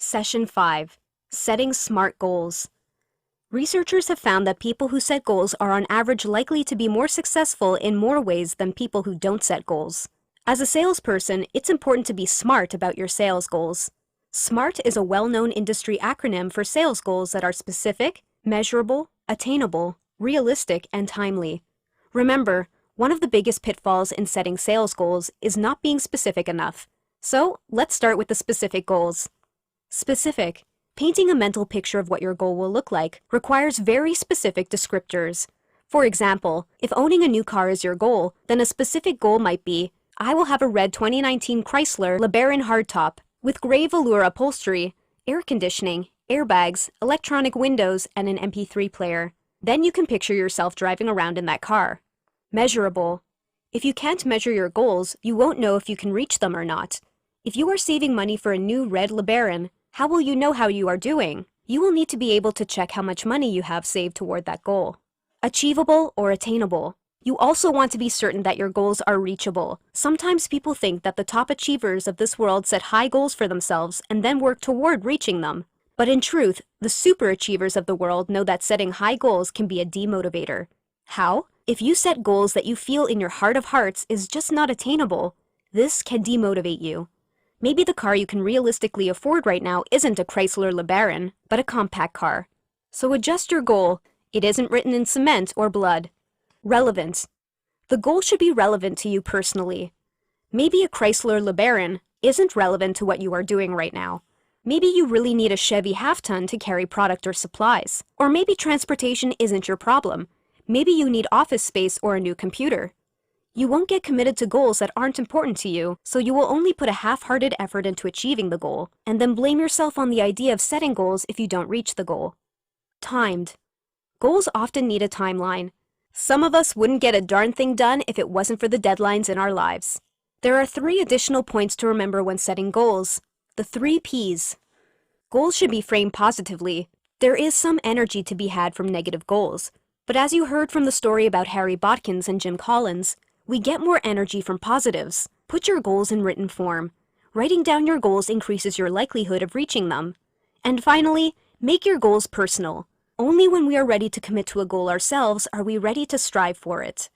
Session 5. Setting Smart Goals. Researchers have found that people who set goals are on average likely to be more successful in more ways than people who don't set goals. As a salesperson, it's important to be smart about your sales goals. SMART is a well-known industry acronym for sales goals that are specific, measurable, attainable, realistic, and timely. Remember, one of the biggest pitfalls in setting sales goals is not being specific enough. So, let's start with the specific goals. Specific. Painting a mental picture of what your goal will look like requires very specific descriptors. For example, if owning a new car is your goal, then a specific goal might be, I will have a red 2019 Chrysler LeBaron hardtop with gray velour upholstery, air conditioning, airbags, electronic windows, and an MP3 player. Then you can picture yourself driving around in that car. Measurable. If you can't measure your goals, you won't know if you can reach them or not. If you are saving money for a new red LeBaron, how will you know how you are doing? You will need to be able to check how much money you have saved toward that goal. Achievable or attainable. You also want to be certain that your goals are reachable. Sometimes people think that the top achievers of this world set high goals for themselves and then work toward reaching them. But in truth, the super achievers of the world know that setting high goals can be a demotivator. How? If you set goals that you feel in your heart of hearts is just not attainable, this can demotivate you. Maybe the car you can realistically afford right now isn't a Chrysler LeBaron, but a compact car. So adjust your goal. It isn't written in cement or blood. Relevant. The goal should be relevant to you personally. Maybe a Chrysler LeBaron isn't relevant to what you are doing right now. Maybe you really need a Chevy half-ton to carry product or supplies. Or maybe transportation isn't your problem. Maybe you need office space or a new computer. You won't get committed to goals that aren't important to you, so you will only put a half-hearted effort into achieving the goal, and then blame yourself on the idea of setting goals if you don't reach the goal. Timed. Goals often need a timeline. Some of us wouldn't get a darn thing done if it wasn't for the deadlines in our lives. There are 3 additional points to remember when setting goals. The 3 Ps. Goals should be framed positively. There is some energy to be had from negative goals, but as you heard from the story about Harry Botkins and Jim Collins, we get more energy from positives. Put your goals in written form. Writing down your goals increases your likelihood of reaching them. And finally, make your goals personal. Only when we are ready to commit to a goal ourselves are we ready to strive for it.